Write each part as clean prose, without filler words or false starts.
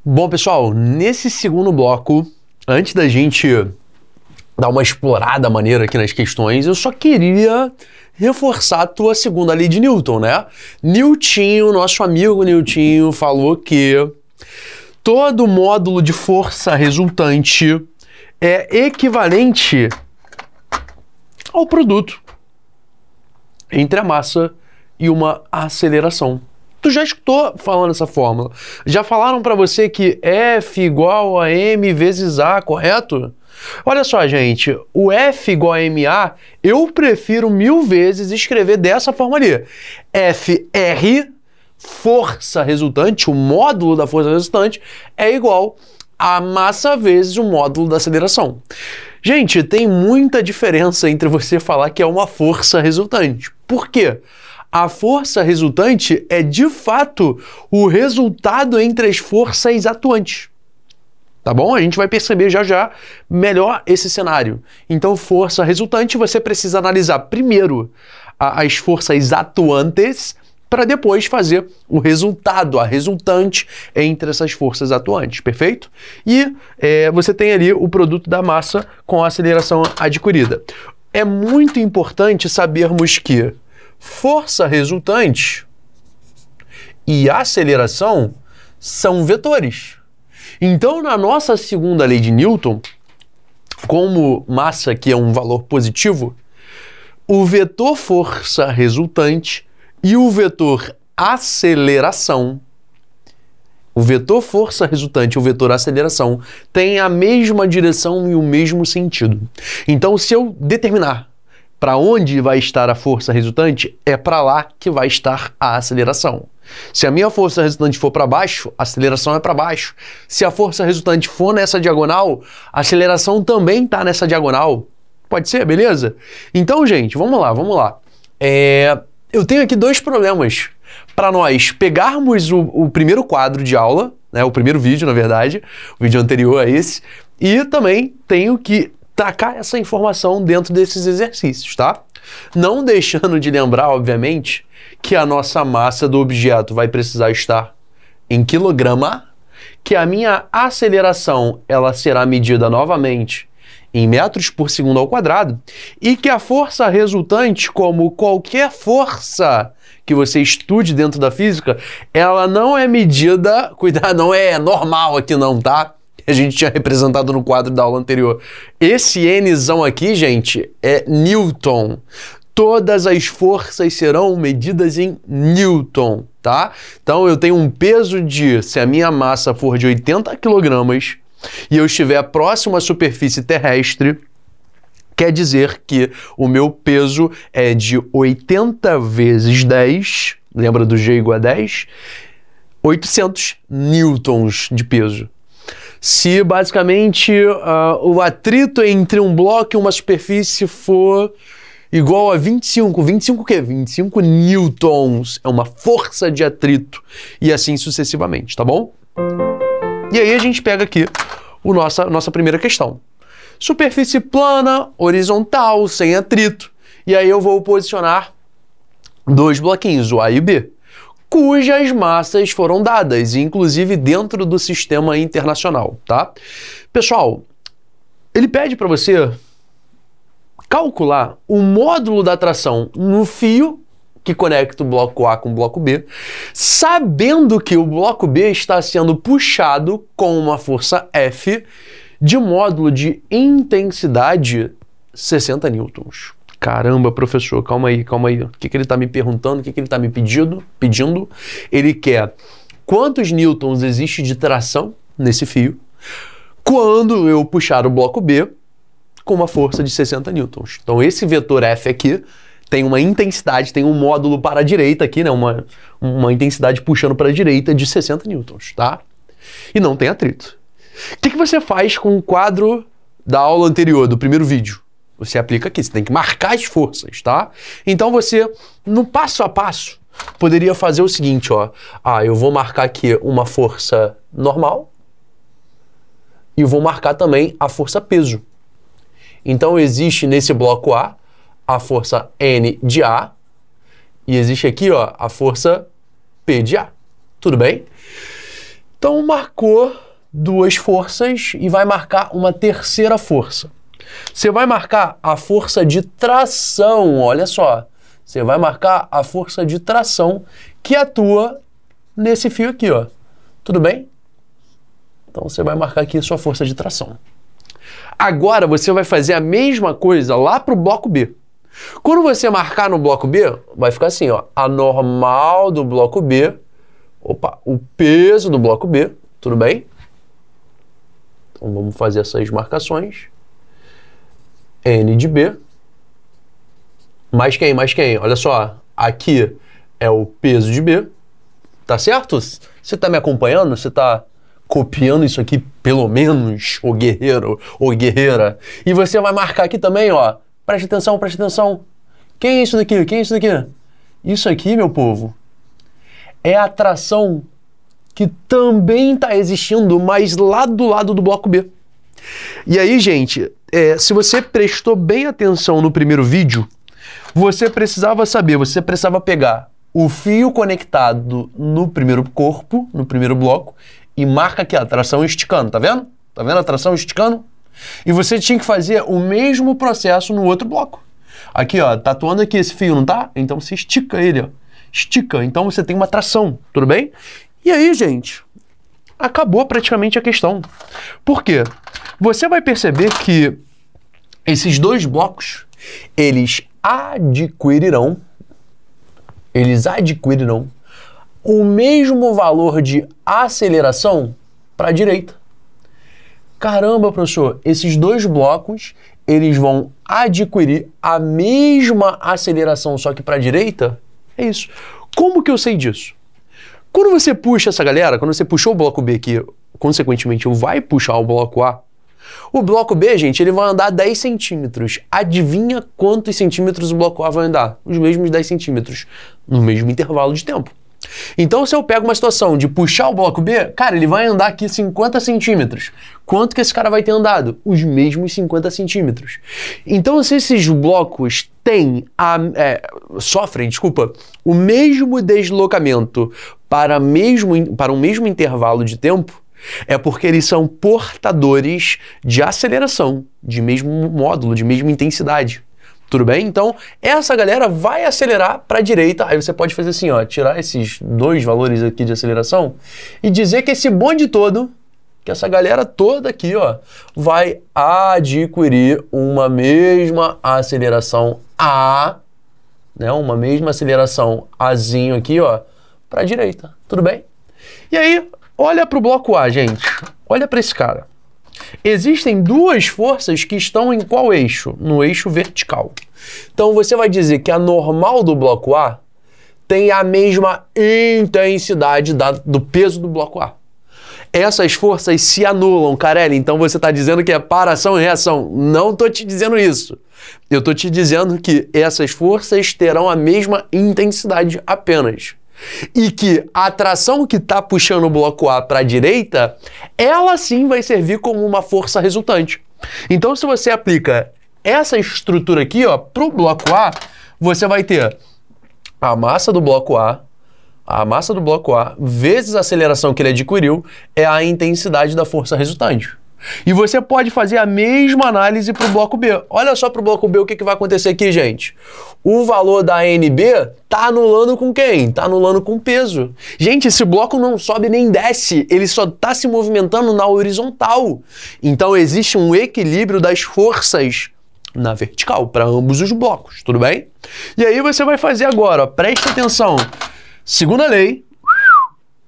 Bom, pessoal, nesse segundo bloco, antes da gente dar uma explorada maneira aqui nas questões, eu só queria reforçar a tua segunda lei de Newton, né? Newtonho, nosso amigo Newtonho, falou que todo módulo de força resultante é equivalente ao produto entre a massa e uma aceleração. Tu já escutou falando essa fórmula? Já falaram para você que F igual a M vezes A, correto? Olha só, gente, o F igual a MA, eu prefiro 1000 vezes escrever dessa forma ali. FR, força resultante, o módulo da força resultante, é igual a massa vezes o módulo da aceleração. Gente, tem muita diferença entre você falar que é uma força resultante. Por quê? A força resultante é, de fato, o resultado entre as forças atuantes. Tá bom? A gente vai perceber já já melhor esse cenário. Então, força resultante, você precisa analisar primeiro as forças atuantes para depois fazer o resultado, a resultante entre essas forças atuantes, perfeito? E você tem ali o produto da massa com a aceleração adquirida. É muito importante sabermos que força resultante e aceleração são vetores. Então, na nossa segunda lei de Newton, como massa aqui é um valor positivo, o vetor força resultante e o vetor aceleração, o vetor força resultante e o vetor aceleração têm a mesma direção e o mesmo sentido. Então, se eu determinar para onde vai estar a força resultante, é para lá que vai estar a aceleração. Se a minha força resultante for para baixo, a aceleração é para baixo. Se a força resultante for nessa diagonal, a aceleração também está nessa diagonal. Pode ser, beleza? Então, gente, vamos lá. Eu tenho aqui dois problemas para nós pegarmos o primeiro quadro de aula, né, o primeiro vídeo, na verdade, o vídeo anterior a esse, e também tenho que tacar essa informação dentro desses exercícios, tá? Não deixando de lembrar, obviamente, que a nossa massa do objeto vai precisar estar em quilograma, que a minha aceleração ela será medida novamente em metros por segundo ao quadrado e que a força resultante, como qualquer força que você estude dentro da física, ela não é medida, cuidado, não é normal aqui não, tá? A gente tinha representado no quadro da aula anterior. Esse Nzão aqui, gente, é Newton. Todas as forças serão medidas em Newton, tá? Então eu tenho um peso de, se a minha massa for de 80 kg e eu estiver próximo à superfície terrestre, quer dizer que o meu peso é de 80 vezes 10, lembra do G igual a 10? 800 newtons de peso. Se basicamente o atrito entre um bloco e uma superfície for igual a 25 o quê? 25 newtons. É uma força de atrito e assim sucessivamente, tá bom? E aí a gente pega aqui nossa primeira questão. Superfície plana, horizontal, sem atrito. E aí eu vou posicionar dois bloquinhos, o A e o B, cujas massas foram dadas, inclusive dentro do sistema internacional, tá? Pessoal, ele pede para você calcular o módulo da tração no fio que conecta o bloco A com o bloco B, sabendo que o bloco B está sendo puxado com uma força F de módulo de intensidade 60 newtons. Caramba, professor, calma aí. O que ele está me perguntando? O que ele está me pedindo? Ele quer quantos newtons existe de tração nesse fio quando eu puxar o bloco B com uma força de 60 newtons. Então esse vetor F aqui tem uma intensidade, tem um módulo para a direita aqui, né? Uma intensidade puxando para a direita de 60 newtons, tá? E não tem atrito. O que você faz com o quadro da aula anterior, do primeiro vídeo? Você aplica aqui, você tem que marcar as forças, tá? Então você, no passo a passo, poderia fazer o seguinte, ó. Eu vou marcar aqui uma força normal e vou marcar também a força peso. Então existe nesse bloco a força N de A e existe aqui, ó, a força P de A. Tudo bem? Então marcou duas forças e vai marcar uma terceira força. Você vai marcar a força de tração, olha só. Você vai marcar a força de tração que atua nesse fio aqui, ó. Tudo bem? Então você vai marcar aqui a sua força de tração. Agora você vai fazer a mesma coisa lá para o bloco B. Quando você marcar no bloco B, vai ficar assim, ó. A normal do bloco B, o peso do bloco B, tudo bem? Então vamos fazer essas marcações. N de B. Mais quem? Mais quem? Olha só, aqui é o peso de B. Tá certo? Você tá me acompanhando? Você tá copiando isso aqui, pelo menos, ô guerreiro ou guerreira? E você vai marcar aqui também, ó. Preste atenção, preste atenção. Quem é isso daqui? Quem é isso daqui? Isso aqui, meu povo, é a tração que também está existindo, mas lá do lado do bloco B. E aí, gente, se você prestou bem atenção no primeiro vídeo, você precisava saber, você precisava pegar o fio conectado no primeiro corpo, no primeiro bloco, e marca aqui a tração esticando, tá vendo? Tá vendo a tração esticando? E você tinha que fazer o mesmo processo no outro bloco. Aqui, ó, tá atuando aqui esse fio, não tá? Então você estica ele, ó. Estica, então você tem uma tração, tudo bem? E aí, gente, acabou praticamente a questão. Por quê? Você vai perceber que esses dois blocos, eles adquirirão o mesmo valor de aceleração para a direita. Caramba, professor, esses dois blocos, eles vão adquirir a mesma aceleração, só que para a direita? É isso. Como que eu sei disso? Quando você puxa essa galera, quando você puxou o bloco B aqui, consequentemente vai puxar o bloco A, o bloco B, gente, ele vai andar 10 centímetros. Adivinha quantos centímetros o bloco A vai andar? Os mesmos 10 centímetros, no mesmo intervalo de tempo. Então, se eu pego uma situação de puxar o bloco B, cara, ele vai andar aqui 50 centímetros. Quanto que esse cara vai ter andado? Os mesmos 50 centímetros. Então, se esses blocos sofrem o mesmo deslocamento para um mesmo intervalo de tempo, é porque eles são portadores de aceleração, de mesmo módulo, de mesma intensidade. Tudo bem? Então, essa galera vai acelerar para a direita. Aí você pode fazer assim, ó, tirar esses dois valores aqui de aceleração e dizer que esse bonde todo, que essa galera toda aqui, ó, vai adquirir uma mesma aceleração A, né? Uma mesma aceleração Azinho aqui, ó, para a direita. Tudo bem? E aí, olha para o bloco A, gente. Olha para esse cara. Existem duas forças que estão em qual eixo? No eixo vertical. Então você vai dizer que a normal do bloco A tem a mesma intensidade do peso do bloco A. Essas forças se anulam, Carelli. Então você está dizendo que é paração e reação. Não estou te dizendo isso. Eu estou te dizendo que essas forças terão a mesma intensidade apenas. E que a tração que está puxando o bloco A para a direita, ela sim vai servir como uma força resultante. Então, se você aplica essa estrutura aqui, ó, para o bloco A, você vai ter a massa do bloco A vezes a aceleração que ele adquiriu é a intensidade da força resultante. E você pode fazer a mesma análise para o bloco B. Olha só para o bloco B o que vai acontecer aqui, gente. O valor da NB está anulando com quem? Está anulando com peso. Gente, esse bloco não sobe nem desce, ele só está se movimentando na horizontal. Então existe um equilíbrio das forças na vertical para ambos os blocos, tudo bem? E aí você vai fazer agora, ó, presta atenção. Segunda lei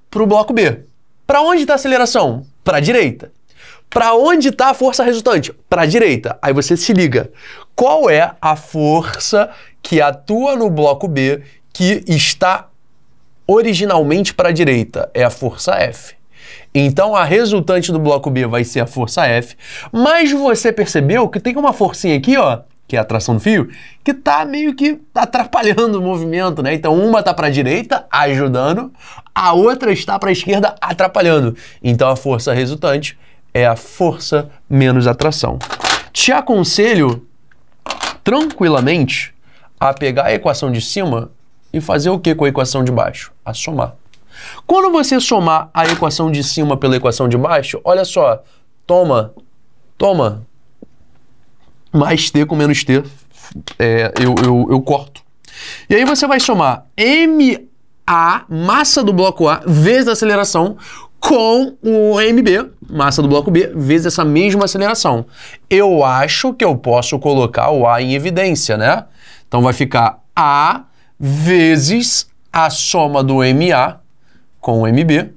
para o bloco B. Para onde está a aceleração? Para a direita. Para onde está a força resultante? Para a direita. Aí você se liga. Qual é a força que atua no bloco B que está originalmente para a direita? É a força F. Então a resultante do bloco B vai ser a força F. Mas você percebeu que tem uma forcinha aqui, ó, que é a tração do fio, que está meio que atrapalhando o movimento, né? Então uma está para a direita, ajudando, a outra está para a esquerda, atrapalhando. Então a força resultante é a força menos a tração. Te aconselho tranquilamente a pegar a equação de cima e fazer o que com a equação de baixo? A somar. Quando você somar a equação de cima pela equação de baixo, olha só, toma, mais t com menos t, eu corto. E aí você vai somar MA, massa do bloco A, vezes a aceleração, com o MB, massa do bloco B, vezes essa mesma aceleração. Eu acho que eu posso colocar o A em evidência, né? Então vai ficar A vezes a soma do MA com o MB.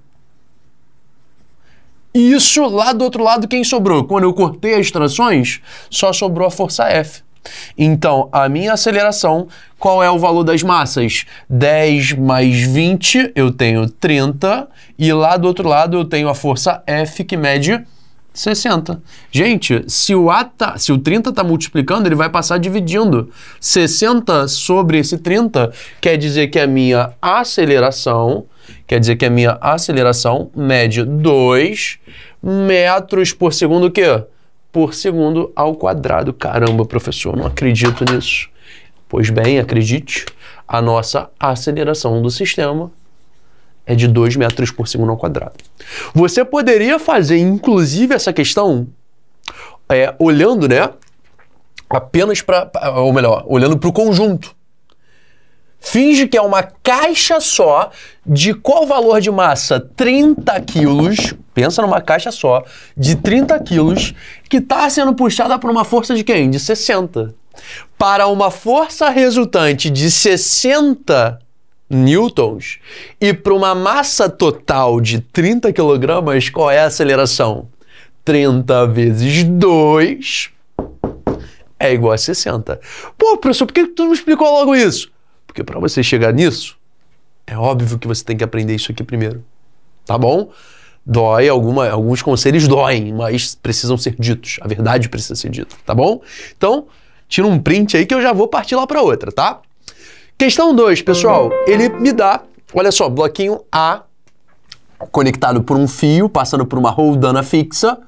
Isso, lá do outro lado, quem sobrou? Quando eu cortei as trações, só sobrou a força F. Então, a minha aceleração, qual é o valor das massas? 10 mais 20, eu tenho 30, e lá do outro lado eu tenho a força F, que mede 60. Gente, se o 30 está multiplicando, ele vai passar dividindo. 60 sobre esse 30 quer dizer que a minha aceleração mede 2 metros por segundo o quê? Por segundo ao quadrado. Caramba, professor, não acredito nisso. Pois bem, acredite, a nossa aceleração do sistema é de 2 metros por segundo ao quadrado. Você poderia fazer, inclusive, essa questão olhando, né, apenas para, ou melhor, olhando para o conjunto. Finge que é uma caixa só de qual valor de massa? 30 quilos. Pensa numa caixa só de 30 quilos que está sendo puxada por uma força de quem? De 60. Para uma força resultante de 60 newtons e para uma massa total de 30 quilogramas, qual é a aceleração? 30 vezes 2 é igual a 60. Pô, professor, por que tu não explicou logo isso? Porque para você chegar nisso, é óbvio que você tem que aprender isso aqui primeiro, tá bom? Dói, alguns conselhos doem, mas precisam ser ditos. A verdade precisa ser dita, tá bom? Então, tira um print aí que eu já vou partir lá para outra, tá? Questão 2, pessoal, ele me dá, olha só, bloquinho A, conectado por um fio, passando por uma roldana fixa,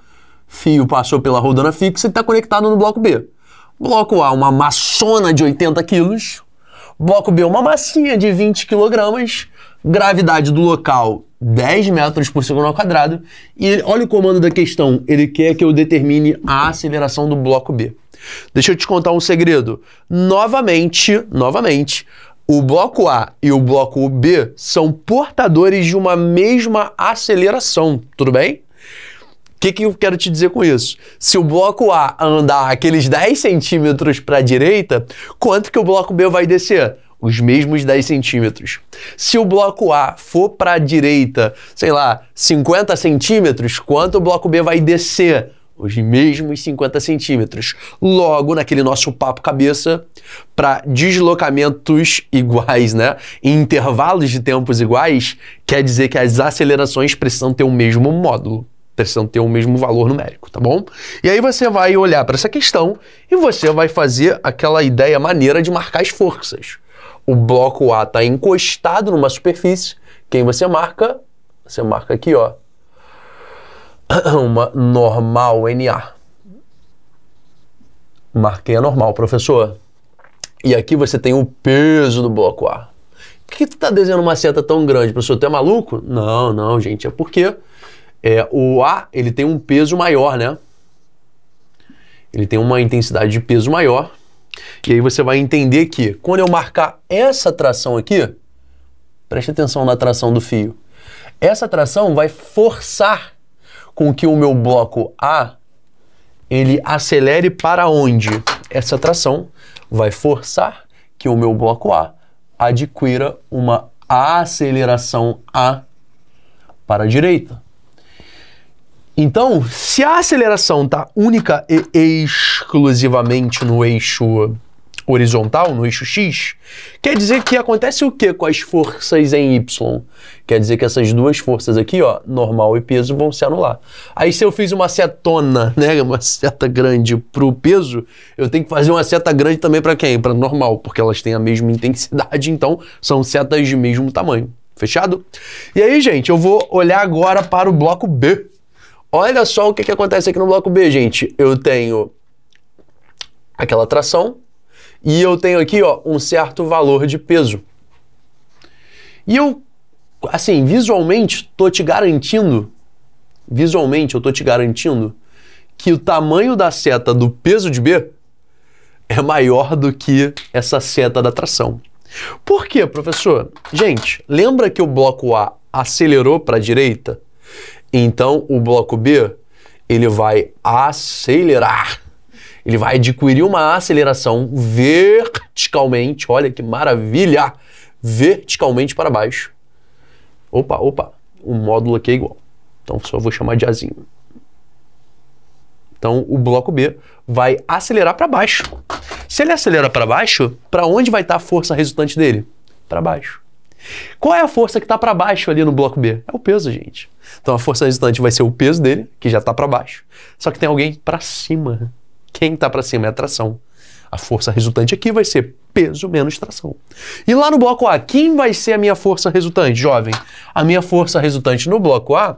fio passou pela roldana fixa e está conectado no bloco B. Bloco A, uma maçona de 80 quilos, bloco B, uma massinha de 20 quilogramas, gravidade do local 10 metros por segundo ao quadrado, e olha o comando da questão, ele quer que eu determine a aceleração do bloco B. Deixa eu te contar um segredo. Novamente, o bloco A e o bloco B são portadores de uma mesma aceleração, tudo bem? O que eu quero te dizer com isso? Se o bloco A andar aqueles 10 centímetros para a direita, quanto que o bloco B vai descer? Os mesmos 10 centímetros. Se o bloco A for para a direita, sei lá, 50 centímetros, quanto o bloco B vai descer? Os mesmos 50 centímetros. Logo, naquele nosso papo cabeça, para deslocamentos iguais, né? Em intervalos de tempos iguais, quer dizer que as acelerações precisam ter o mesmo módulo. Precisam ter o mesmo valor numérico, tá bom? E aí você vai olhar para essa questão e você vai fazer aquela ideia maneira de marcar as forças. O bloco A está encostado numa superfície. Quem você marca? Você marca aqui, ó. Uma normal NA. Marquei a normal, professor. E aqui você tem o peso do bloco A. Por que tu está desenhando uma seta tão grande, professor? Tu é maluco? Não, gente. É porque o A ele tem um peso maior, né? Ele tem uma intensidade de peso maior. E aí você vai entender que quando eu marcar essa tração aqui, preste atenção na tração do fio. Essa tração vai forçar com que o meu bloco A ele acelere para onde? Essa tração vai forçar que o meu bloco A adquira uma aceleração A para a direita. Então, se a aceleração está única e exclusivamente no eixo horizontal, no eixo X, quer dizer que acontece o que com as forças em Y? Quer dizer que essas duas forças aqui, ó, normal e peso, vão se anular. Aí se eu fiz uma setona, né, uma seta grande para o peso, eu tenho que fazer uma seta grande também para quem? Para normal, porque elas têm a mesma intensidade, então são setas de mesmo tamanho. Fechado? E aí, gente, eu vou olhar agora para o bloco B. Olha só o que acontece aqui no bloco B, gente. Eu tenho aquela tração e eu tenho aqui, ó, um certo valor de peso. E eu assim, visualmente, tô te garantindo, que o tamanho da seta do peso de B é maior do que essa seta da tração. Por quê, professor? Gente, lembra que o bloco A acelerou para a direita? Então, o bloco B, ele vai acelerar. Ele vai adquirir uma aceleração verticalmente, olha que maravilha, verticalmente para baixo. Opa, o módulo aqui é igual. Então, só vou chamar de Azinho. Então, o bloco B vai acelerar para baixo. Se ele acelera para baixo, para onde vai estar a força resultante dele? Para baixo. Qual é a força que está para baixo ali no bloco B? É o peso, gente. Então, a força resultante vai ser o peso dele, que já está para baixo. Só que tem alguém para cima. Quem está para cima é a tração. A força resultante aqui vai ser peso menos tração. E lá no bloco A, quem vai ser a minha força resultante, jovem? A minha força resultante no bloco A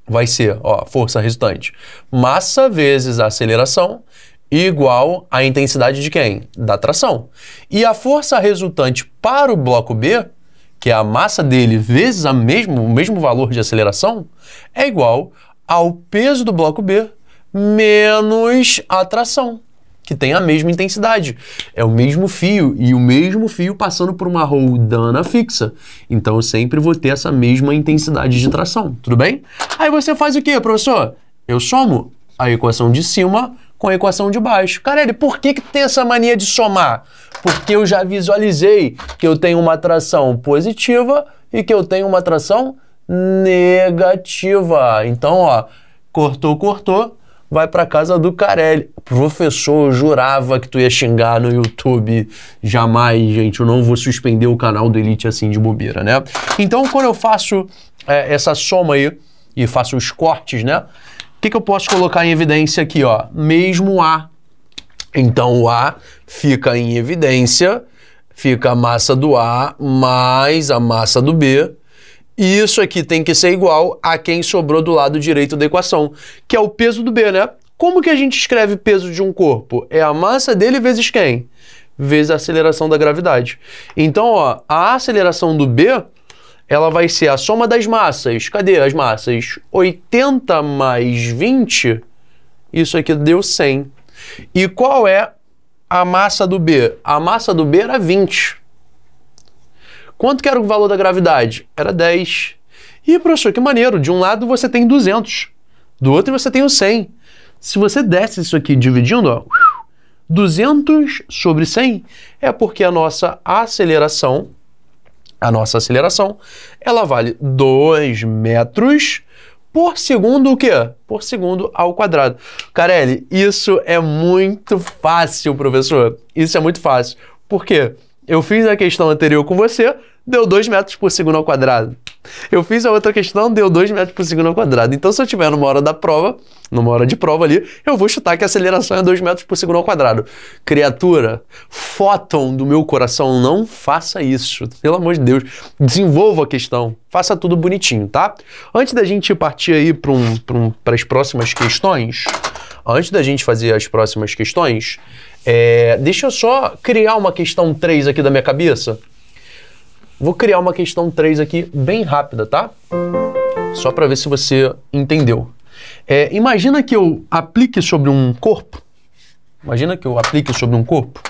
vai ser, ó, força resultante, massa vezes a aceleração igual à intensidade de quem? Da tração. E a força resultante para o bloco B, que é a massa dele vezes o mesmo valor de aceleração, é igual ao peso do bloco B menos a tração, que tem a mesma intensidade. É o mesmo fio, e o mesmo fio passando por uma roldana fixa. Então, eu sempre vou ter essa mesma intensidade de tração, tudo bem? Aí você faz o quê, professor? Eu somo a equação de cima com a equação de baixo. Carelli, por que tem essa mania de somar? Porque eu já visualizei que eu tenho uma tração positiva e que eu tenho uma tração negativa. Então, ó, cortou, vai para casa do Carelli. Professor, eu jurava que tu ia xingar no YouTube. Jamais, gente, eu não vou suspender o canal do Elite assim de bobeira, né? Então, quando eu faço essa soma aí e faço os cortes, né? O que eu posso colocar em evidência aqui, ó? Mesmo A. Então, o A fica em evidência, fica a massa do A mais a massa do B. E isso aqui tem que ser igual a quem sobrou do lado direito da equação, que é o peso do B, né? Como que a gente escreve peso de um corpo? É a massa dele vezes quem? Vezes a aceleração da gravidade. Então, ó, a aceleração do B, ela vai ser a soma das massas. Cadê as massas? 80 mais 20, isso aqui deu 100. E qual é a massa do B? A massa do B era 20. Quanto que era o valor da gravidade? Era 10. E, professor, que maneiro. De um lado você tem 200. Do outro você tem o 100. Se você desse isso aqui dividindo, ó, 200 sobre 100, é porque a nossa aceleração, ela vale 2 metros por segundo o quê? Por segundo ao quadrado. Carelli, isso é muito fácil, professor. Isso é muito fácil. Por quê? Eu fiz a questão anterior com você, deu 2 metros por segundo ao quadrado. Eu fiz a outra questão, deu 2 metros por segundo ao quadrado. Então, se eu tiver numa hora de prova ali, eu vou chutar que a aceleração é 2 metros por segundo ao quadrado. Criatura, fóton do meu coração, não faça isso. Pelo amor de Deus, desenvolva a questão. Faça tudo bonitinho, tá? Antes da gente partir aí para as próximas questões, antes da gente fazer as próximas questões, deixa eu só criar uma questão 3 aqui da minha cabeça. Vou criar uma questão 3 aqui bem rápida, tá? Só para ver se você entendeu. Imagina que eu aplique sobre um corpo. Imagina que eu aplique sobre um corpo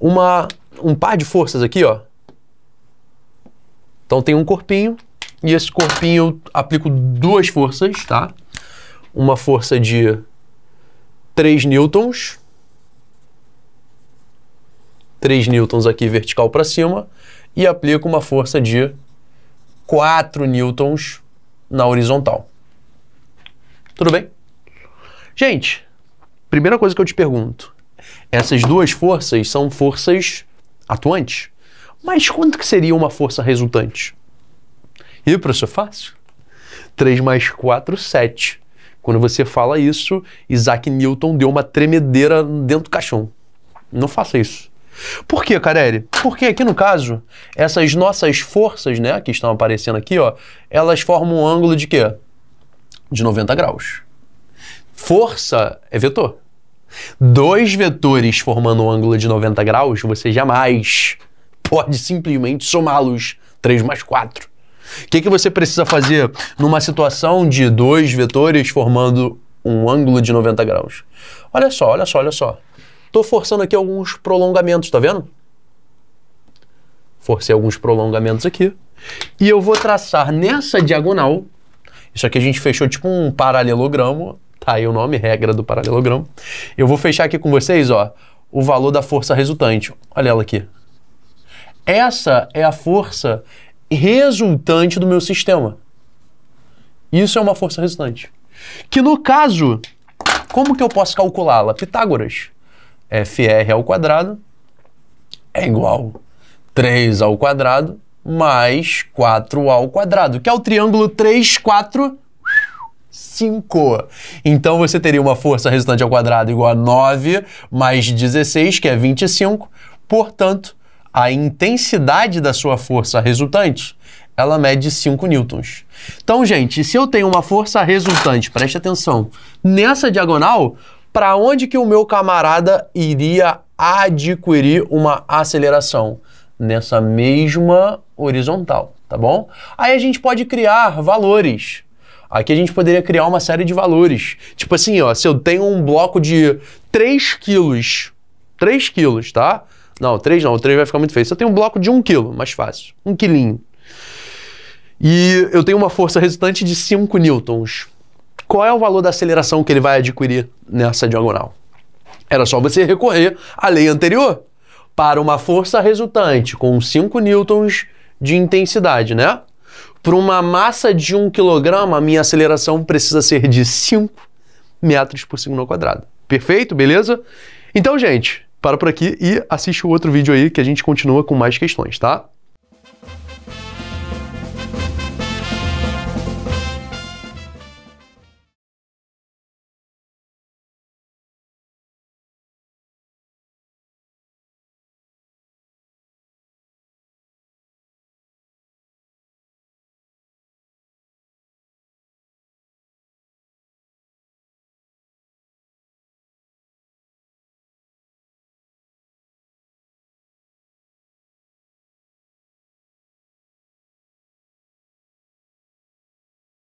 um par de forças aqui, ó. Então tem um corpinho e esse corpinho eu aplico 2 forças, tá? Uma força de 3 newtons. 3 newtons aqui vertical para cima. E aplico uma força de 4 newtons na horizontal. Tudo bem? Gente, primeira coisa que eu te pergunto. Essas 2 forças são forças atuantes. Mas quanto que seria uma força resultante? E, professor, fácil. 3 mais 4, 7. Quando você fala isso, Isaac Newton deu uma tremedeira dentro do caixão. Não faça isso. Por quê, Carelli? Porque aqui no caso, essas nossas forças, né, que estão aparecendo aqui, ó, elas formam um ângulo de quê? De 90 graus. Força é vetor. 2 vetores formando um ângulo de 90 graus, você jamais pode simplesmente somá-los. 3 mais 4. O que você precisa fazer numa situação de dois vetores formando um ângulo de 90 graus? Olha só, olha só, olha só. Estou forçando aqui alguns prolongamentos, tá vendo? Forcei alguns prolongamentos aqui. E eu vou traçar nessa diagonal, isso aqui a gente fechou tipo um paralelogramo, tá aí o nome, regra do paralelogramo. Eu vou fechar aqui com vocês, ó, o valor da força resultante. Olha ela aqui. Essa é a força resultante do meu sistema. Isso é uma força resultante. Que no caso, como que eu posso calculá-la? Pitágoras. FR ao quadrado é igual 3 ao quadrado mais 4 ao quadrado, que é o triângulo 3, 4, 5. Então você teria uma força resultante ao quadrado igual a 9 mais 16, que é 25. Portanto, a intensidade da sua força resultante, ela mede 5 newtons. Então, gente, se eu tenho uma força resultante, preste atenção, nessa diagonal, para onde que o meu camarada iria adquirir uma aceleração? Nessa mesma horizontal, tá bom? Aí a gente pode criar valores. Aqui a gente poderia criar uma série de valores. Tipo assim, ó, se eu tenho um bloco de 3 quilos, 3 quilos, tá? Não, 3 não, o 3 vai ficar muito feio. Se eu tenho um bloco de 1 quilo, mais fácil, 1 quilinho. E eu tenho uma força resultante de 5 newtons. Qual é o valor da aceleração que ele vai adquirir nessa diagonal? Era só você recorrer à lei anterior. Para uma força resultante com 5 newtons de intensidade, né? Para uma massa de 1 quilograma, a minha aceleração precisa ser de 5 metros por segundo ao quadrado. Perfeito? Beleza? Então, gente, para por aqui e assiste o outro vídeo aí que a gente continua com mais questões, tá?